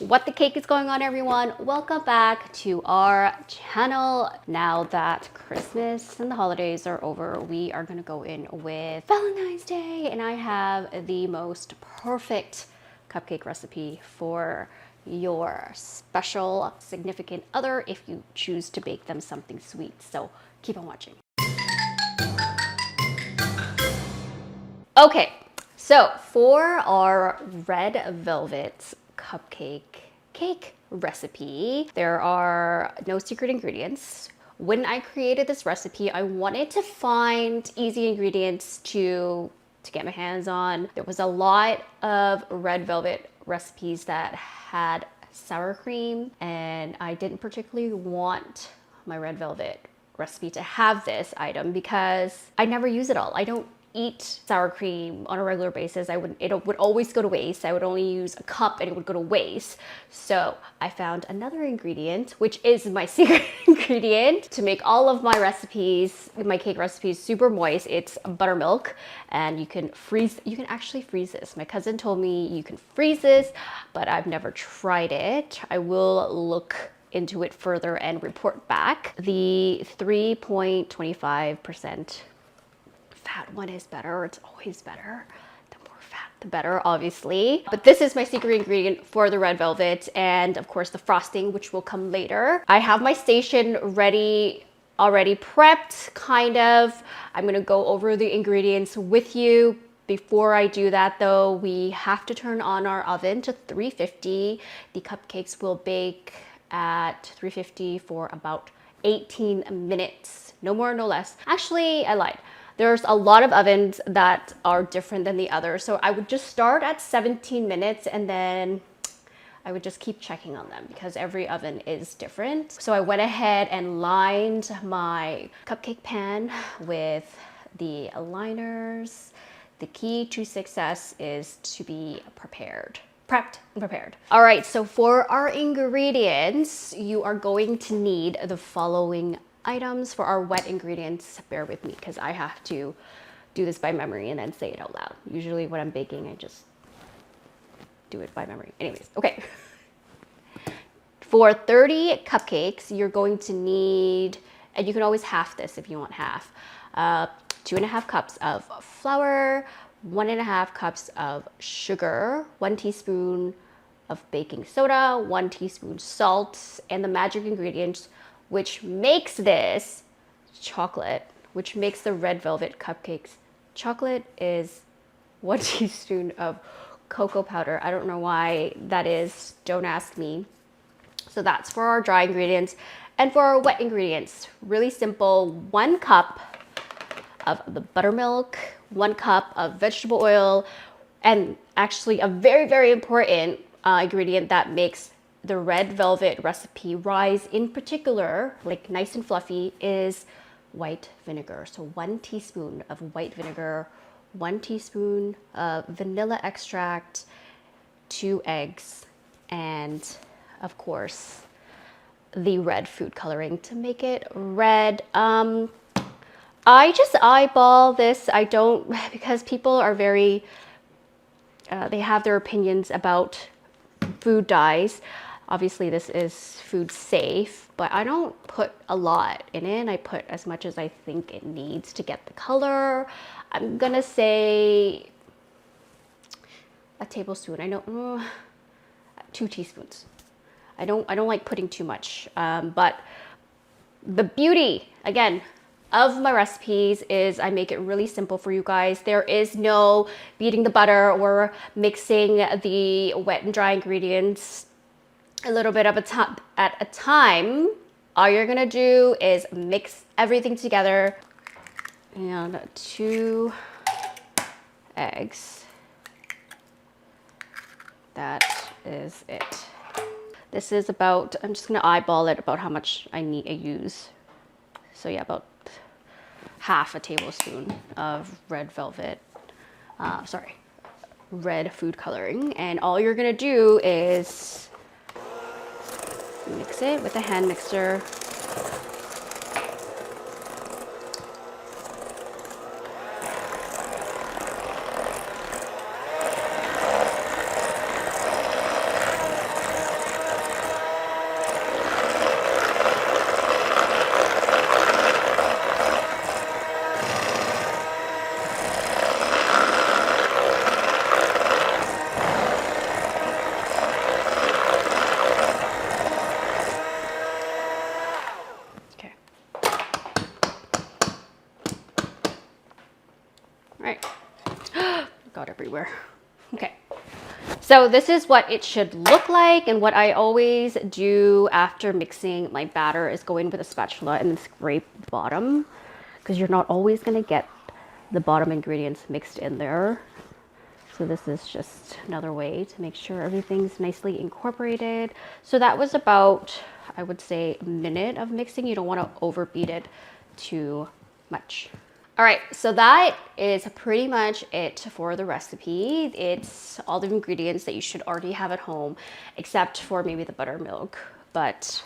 What the cake is going on, everyone? Welcome back to our channel. Now that Christmas and the holidays are over, we are gonna go in with Valentine's Day, and I have the most perfect cupcake recipe for your special significant other if you choose to bake them something sweet. So keep on watching. Okay, so for our red velvet cake recipe, there are no secret ingredients. When I created this recipe, I wanted to find easy ingredients to get my hands on. There was a lot of red velvet recipes that had sour cream, and I didn't particularly want my red velvet recipe to have this item because I never use it all. I don't eat sour cream on a regular basis. It would always go to waste. I would only use a cup and it would go to waste. So I found another ingredient, which is my secret ingredient to make all of my recipes, my cake recipes, super moist. It's buttermilk, and you can actually freeze this. My cousin told me you can freeze this, but I've never tried it. I will look into it further and report back. The 3.25% fat one is better. It's always better. The more fat, the better, obviously. But this is my secret ingredient for the red velvet, and of course the frosting, which will come later. I have my station ready, already prepped, kind of. I'm gonna go over the ingredients with you. Before I do that though, we have to turn on our oven to 350. The cupcakes will bake at 350 for about 18 minutes. No more, no less. Actually, I lied. There's a lot of ovens that are different than the others. So I would just start at 17 minutes and then I would just keep checking on them because every oven is different. So I went ahead and lined my cupcake pan with the liners. The key to success is to be prepared. Prepped and prepared. All right, so for our ingredients, you are going to need the following items. For our wet ingredients, bear with me because I have to do this by memory and then say it out loud. Usually when I'm baking, I just do it by memory. Anyways, okay. For 30 cupcakes, you're going to need, and you can always half this if you want half, 2.5 cups of flour, 1.5 cups of sugar, 1 teaspoon of baking soda, 1 teaspoon salt, and the magic ingredients, which makes this chocolate, which makes the red velvet cupcakes chocolate, is 1 teaspoon of cocoa powder. I don't know why that is, don't ask me. So that's for our dry ingredients. And for our wet ingredients, really simple, 1 cup of the buttermilk, 1 cup of vegetable oil, and actually a very, very important ingredient that makes the red velvet recipe rise in particular, like nice and fluffy, is white vinegar. So 1 teaspoon of white vinegar, 1 teaspoon of vanilla extract, 2 eggs, and of course the red food coloring to make it red. I just eyeball this. I don't, because people are very, they have their opinions about food dyes. Obviously this is food safe, but I don't put a lot in it. I put as much as I think it needs to get the color. I'm gonna say a tablespoon. I know, 2 teaspoons. I don't like putting too much, but the beauty, again, of my recipes is I make it really simple for you guys. There is no beating the butter or mixing the wet and dry ingredients a little bit at a time. All you're gonna do is mix everything together, and 2 eggs. That is it. This is about, I'm just gonna eyeball it about how much I use. So yeah, about half a tablespoon of red velvet, red food coloring. And all you're gonna do is mix it with a hand mixer. anywhere. Okay. So this is what it should look like, and what I always do after mixing my batter is go in with a spatula and then scrape the bottom, because you're not always going to get the bottom ingredients mixed in there. So this is just another way to make sure everything's nicely incorporated. So that was about, I would say, a minute of mixing. You don't want to overbeat it too much. All right, so that is pretty much it for the recipe. It's all the ingredients that you should already have at home, except for maybe the buttermilk, but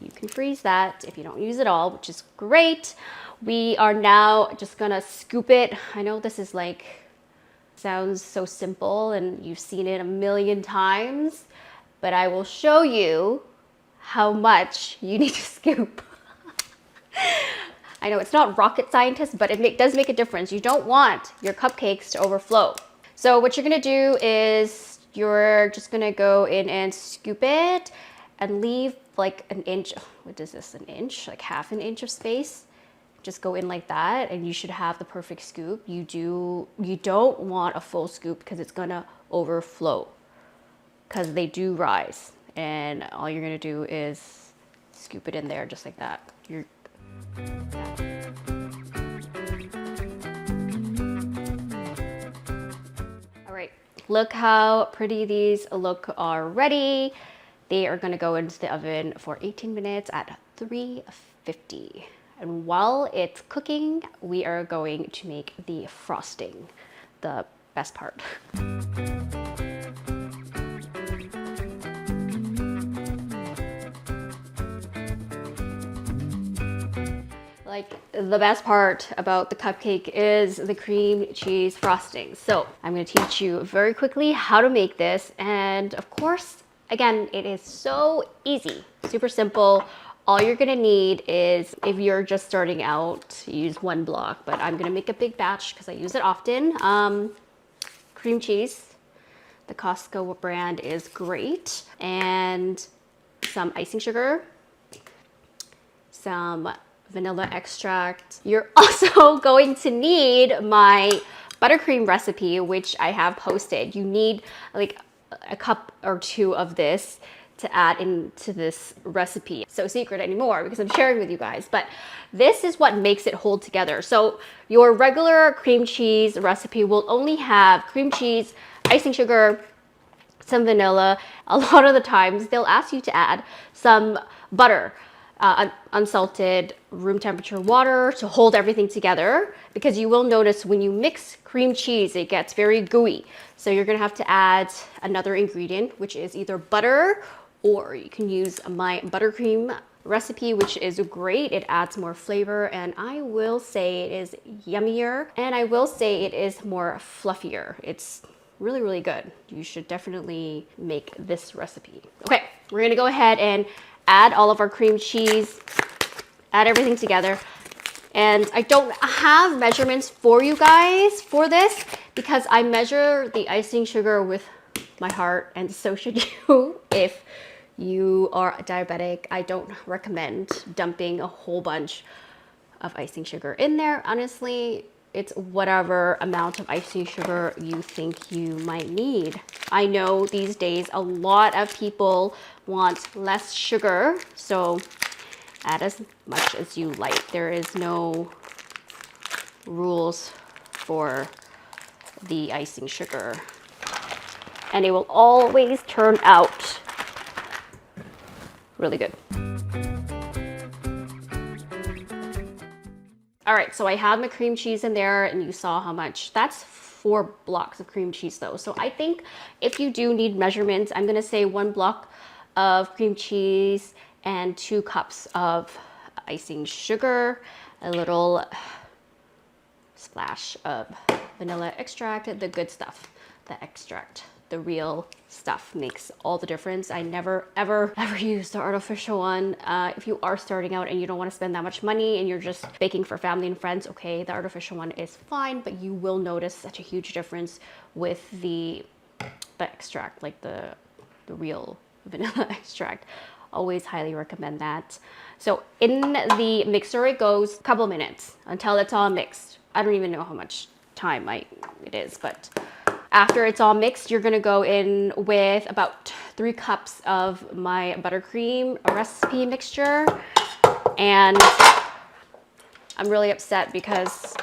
you can freeze that if you don't use it all, which is great. We are now just gonna scoop it. I know this is like, sounds so simple and you've seen it a million times, but I will show you how much you need to scoop. I know it's not rocket scientist, but it does make a difference. You don't want your cupcakes to overflow. So what you're gonna do is you're just gonna go in and scoop it and leave like an inch, what is this, an inch? Like half an inch of space. Just go in like that and you should have the perfect scoop. You don't want a full scoop because it's gonna overflow, because they do rise. And all you're gonna do is scoop it in there just like that. All right, look how pretty these look already. They are gonna go into the oven for 18 minutes at 350. And while it's cooking, we are going to make the frosting, the best part. Like, the best part about the cupcake is the cream cheese frosting. So I'm going to teach you very quickly how to make this. And of course, again, it is so easy, super simple. All you're going to need is, if you're just starting out, use one block, but I'm going to make a big batch because I use it often. Cream cheese, the Costco brand is great, and some icing sugar, some vanilla extract. You're also going to need my buttercream recipe, which I have posted. You need like a cup or two of this to add into this recipe. So secret anymore because I'm sharing with you guys, but this is what makes it hold together. So your regular cream cheese recipe will only have cream cheese, icing sugar, some vanilla. A lot of the times they'll ask you to add some butter, unsalted room temperature water to hold everything together, because you will notice when you mix cream cheese, it gets very gooey. So you're gonna have to add another ingredient, which is either butter, or you can use my buttercream recipe, which is great. It adds more flavor, and I will say it is yummier, and I will say it is more fluffier. It's really, really good. You should definitely make this recipe. Okay, we're gonna go ahead and add all of our cream cheese, add everything together. And I don't have measurements for you guys for this because I measure the icing sugar with my heart, and so should you. If you are diabetic, I don't recommend dumping a whole bunch of icing sugar in there. Honestly, it's whatever amount of icing sugar you think you might need. I know these days a lot of people want less sugar, so add as much as you like. There is no rules for the icing sugar, and it will always turn out really good. All right, so I have my cream cheese in there, and you saw how much. That's 4 blocks of cream cheese though. So I think if you do need measurements, I'm gonna say 1 block of cream cheese and 2 cups of icing sugar, a little splash of vanilla extract, the good stuff, the extract. The real stuff makes all the difference. I never, ever use the artificial one. If you are starting out and you don't want to spend that much money and you're just baking for family and friends, okay, the artificial one is fine, but you will notice such a huge difference with the extract, like the real vanilla extract. Always highly recommend that. So in the mixer it goes a couple minutes until it's all mixed. I don't even know how much time it is, but After it's all mixed, you're gonna go in with about 3 cups of my buttercream recipe mixture. And I'm really upset because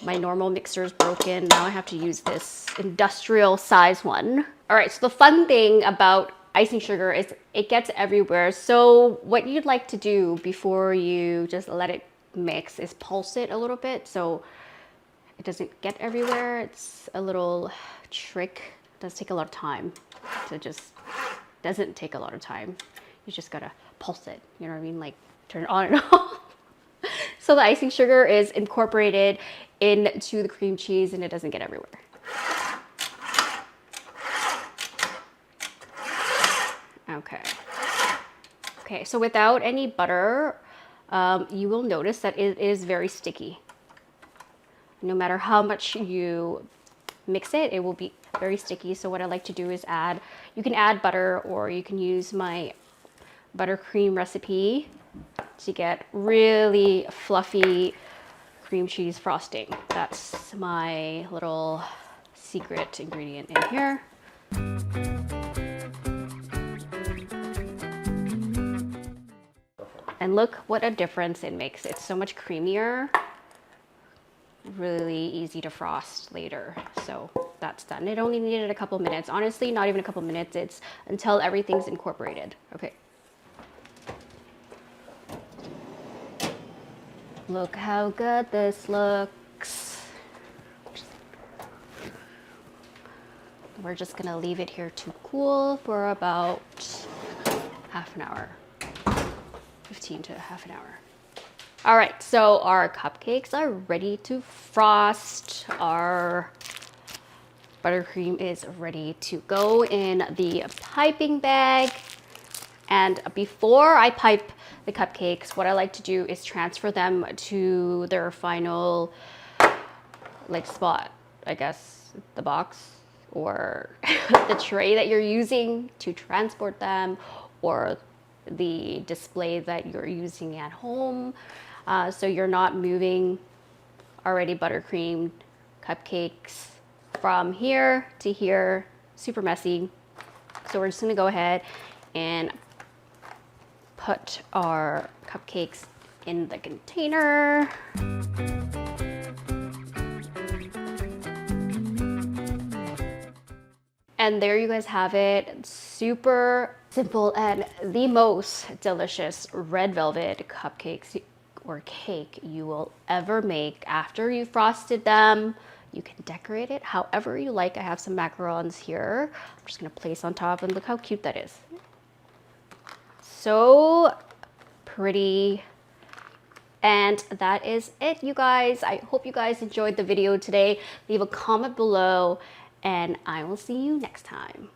my normal mixer is broken. Now I have to use this industrial size one. All right, so the fun thing about icing sugar is it gets everywhere. So what you'd like to do before you just let it mix is pulse it a little bit so it doesn't get everywhere. It's a little trick. It does take a lot of time. So just doesn't take a lot of time. You just gotta pulse it, you know what I mean? Like turn it on and off. So the icing sugar is incorporated into the cream cheese and it doesn't get everywhere. Okay. Okay, so without any butter, you will notice that it is very sticky. No matter how much you mix it, it will be very sticky. So what I like to do is you can add butter or you can use my buttercream recipe to get really fluffy cream cheese frosting. That's my little secret ingredient in here. And look what a difference it makes. It's so much creamier. Really easy to frost later. So that's done. It only needed a couple minutes. Honestly, not even a couple minutes. It's until everything's incorporated. Okay. Look how good this looks. We're just gonna leave it here to cool for about half an hour. 15 to half an hour. All right, so our cupcakes are ready to frost. Our buttercream is ready to go in the piping bag. And before I pipe the cupcakes, what I like to do is transfer them to their final spot, I guess, the box or the tray that you're using to transport them, or the display that you're using at home. So you're not moving already buttercreamed cupcakes from here to here, super messy. So we're just gonna go ahead and put our cupcakes in the container. And there you guys have it. Super simple and the most delicious red velvet cupcakes or cake you will ever make. After you frosted them, you can decorate it however you like. I have some macarons here. I'm just gonna place on top and look how cute that is. So pretty. And that is it, you guys. I hope you guys enjoyed the video today. Leave a comment below and I will see you next time.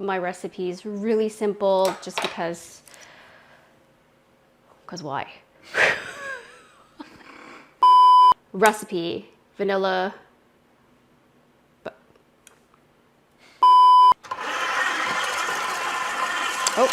My recipe is really simple just because why? Recipe, vanilla. Oh,